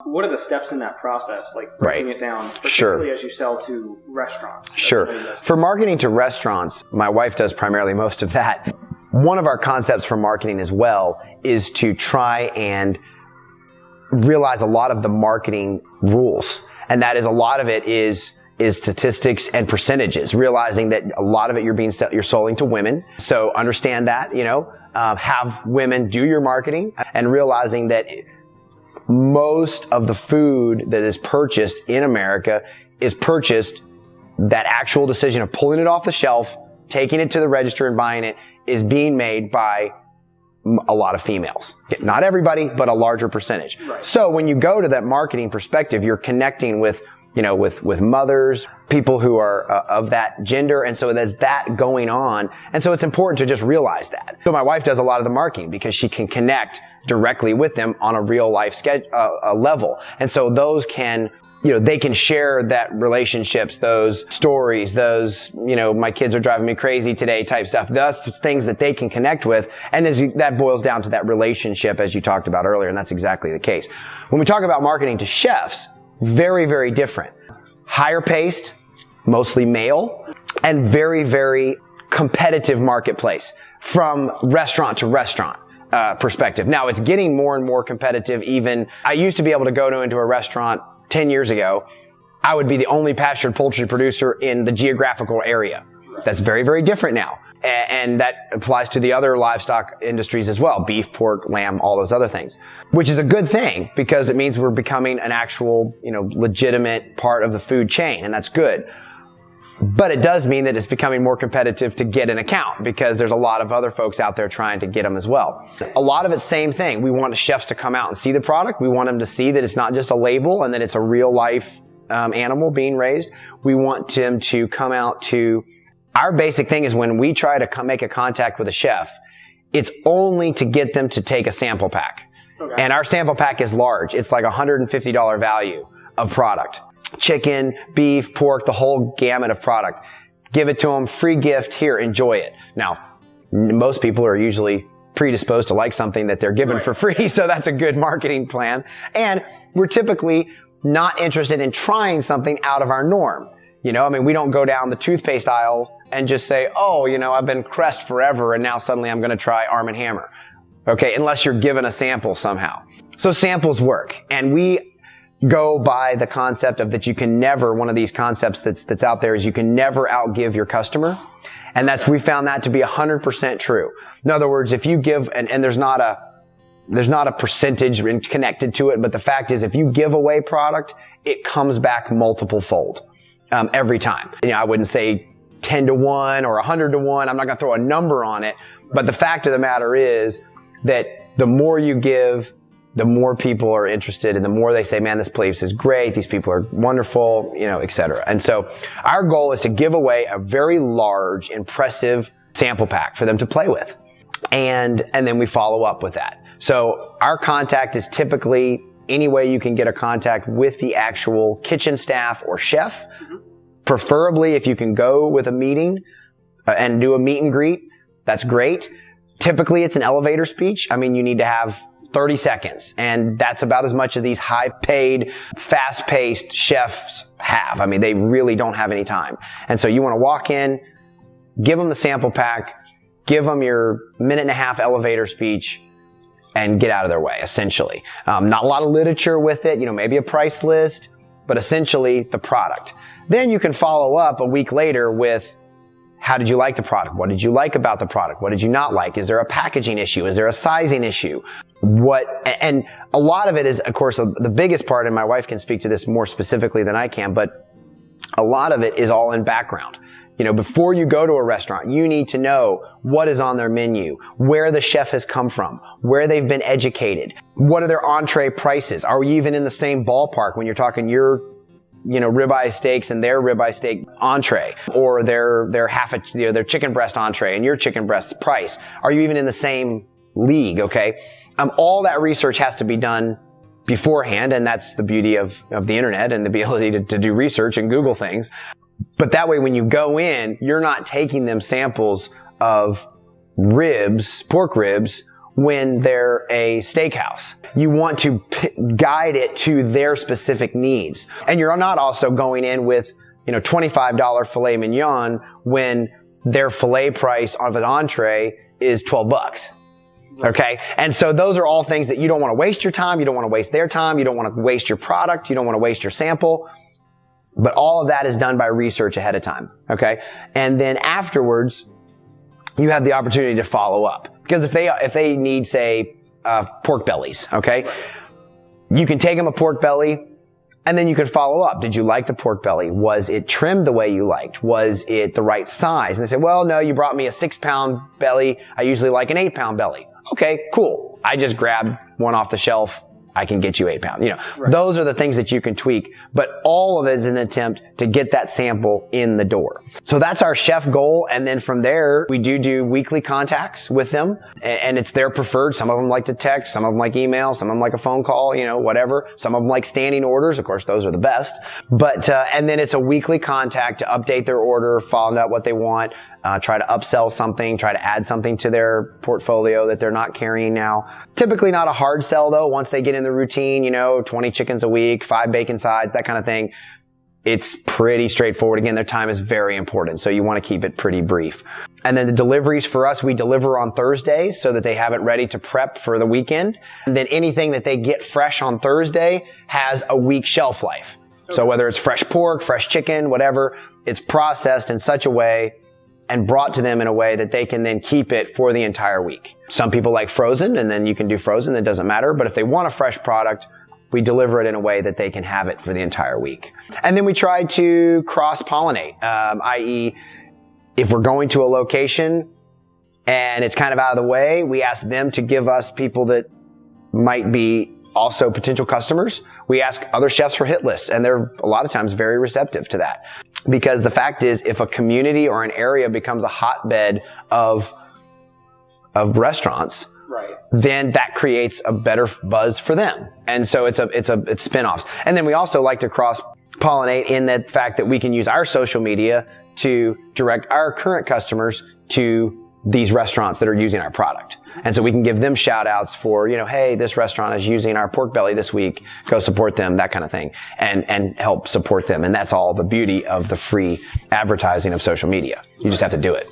What are the steps in that process, like breaking it down, particularly as you sell to restaurants? Sure. For marketing to restaurants, my wife does primarily most of that. One of our concepts for marketing as well is to try and realize a lot of the marketing rules. And that is, a lot of it is statistics and percentages, realizing that a lot of it you're selling to women. So understand that, have women do your marketing, and realizing that most of the food that is purchased in America is purchased, that actual decision of pulling it off the shelf, taking it to the register and buying it, is being made by a lot of females. Not everybody, but a larger percentage. Right. So when you go to that marketing perspective, you're connecting with mothers, people who are of that gender, and so there's that going on. And so it's important to just realize that. So my wife does a lot of the marketing because she can connect directly with them on a real life level. And so those can, they can share that relationships, those stories, those, my kids are driving me crazy today type stuff. That's things that they can connect with. And that boils down to that relationship, as you talked about earlier. And that's exactly the case. When we talk about marketing to chefs, very, very different. Higher paced, mostly male, and very, very competitive marketplace from restaurant to restaurant perspective. Now, it's getting more and more competitive. Even I used to be able to go into a restaurant 10 years ago. I would be the only pastured poultry producer in the geographical area. That's very, very different now. And that applies to the other livestock industries as well. Beef, pork, lamb, all those other things. Which is a good thing, because it means we're becoming an actual, legitimate part of the food chain, and that's good. But it does mean that it's becoming more competitive to get an account, because there's a lot of other folks out there trying to get them as well. A lot of it's same thing. We want chefs to come out and see the product. We want them to see that it's not just a label and that it's a real life animal being raised. We want them to come out to... Our basic thing is, when we try to make a contact with a chef, it's only to get them to take a sample pack. Okay. And our sample pack is large. It's like $150 value of product. Chicken, beef, pork, the whole gamut of product. Give it to them, free gift, here, enjoy it. Now, most people are usually predisposed to like something that they're given for free, so that's a good marketing plan. And we're typically not interested in trying something out of our norm. We don't go down the toothpaste aisle and just say, I've been Crest forever and now suddenly I'm going to try Arm & Hammer. Okay, unless you're given a sample somehow. So samples work. And we go by the concept of that you can never, one of these concepts that's out there is you can never outgive your customer. And we found that to be 100% true. In other words, if you give, and there's not a percentage connected to it, but the fact is, if you give away product, it comes back multiple fold. Every time. I wouldn't say 10 to 1 or 100 to 1. I'm not going to throw a number on it. But the fact of the matter is that the more you give, the more people are interested, and the more they say, man, this place is great. These people are wonderful, et cetera. And so our goal is to give away a very large, impressive sample pack for them to play with. And then we follow up with that. So our contact is typically any way you can get a contact with the actual kitchen staff or chef. Preferably, if you can go with a meeting and do a meet and greet, that's great. Typically, it's an elevator speech. You need to have 30 seconds, and that's about as much as these high-paid, fast-paced chefs have. They really don't have any time. And so you want to walk in, give them the sample pack, give them your minute-and-a-half elevator speech, and get out of their way, essentially. Not a lot of literature with it, maybe a price list, but essentially the product. Then you can follow up a week later with, how did you like the product? What did you like about the product? What did you not like? Is there a packaging issue? Is there a sizing issue? And a lot of it is, of course, the biggest part, and my wife can speak to this more specifically than I can, but a lot of it is all in background. Before you go to a restaurant, you need to know what is on their menu, where the chef has come from, where they've been educated, what are their entree prices? Are we even in the same ballpark when you're talking your ribeye steaks and their ribeye steak entree, or their chicken breast entree and your chicken breast price? Are you even in the same league? Okay. All that research has to be done beforehand, and that's the beauty of the internet and the ability to do research and Google things. But that way, when you go in, you're not taking them samples of ribs, pork ribs, when they're a steakhouse. You want to guide it to their specific needs. And you're not also going in with, $25 filet mignon when their filet price of an entree is $12. Okay. And so those are all things that you don't want to waste your time. You don't want to waste their time. You don't want to waste your product. You don't want to waste your sample. But all of that is done by research ahead of time. Okay. And then afterwards, you have the opportunity to follow up. Because if they need, say, pork bellies, okay, you can take them a pork belly and then you can follow up. Did you like the pork belly? Was it trimmed the way you liked? Was it the right size? And they say, well, no, you brought me a 6-pound belly. I usually like an 8-pound belly. Okay, cool. I just grabbed one off the shelf. I can get you 8 pounds. Those are the things that you can tweak, but all of it is an attempt to get that sample in the door. So that's our chef goal. And then from there, we do weekly contacts with them, and it's their preferred. Some of them like to text, some of them like email, some of them like a phone call, whatever. Some of them like standing orders. Of course, those are the best. But, and then it's a weekly contact to update their order, find out what they want, try to upsell something, try to add something to their portfolio that they're not carrying now. Typically not a hard sell though. Once they get in the routine, 20 chickens a week, 5 bacon sides, that kind of thing. It's pretty straightforward. Again, their time is very important, so you want to keep it pretty brief. And then the deliveries for us, we deliver on Thursdays so that they have it ready to prep for the weekend. And then anything that they get fresh on Thursday has a week shelf life. So whether it's fresh pork, fresh chicken, whatever, it's processed in such a way and brought to them in a way that they can then keep it for the entire week. Some people like frozen, and then you can do frozen, it doesn't matter. But if they want a fresh product, we deliver it in a way that they can have it for the entire week. And then we try to cross-pollinate, i.e., if we're going to a location and it's kind of out of the way, we ask them to give us people that might be also potential customers. We ask other chefs for hit lists, and they're a lot of times very receptive to that. Because the fact is, if a community or an area becomes a hotbed of restaurants, right, then that creates a better buzz for them. And so it's spin-offs. And then we also like to cross-pollinate in the fact that we can use our social media to direct our current customers to these restaurants that are using our product. And so we can give them shout outs for, hey, this restaurant is using our pork belly this week. Go support them, that kind of thing, and help support them. And that's all the beauty of the free advertising of social media. You just have to do it.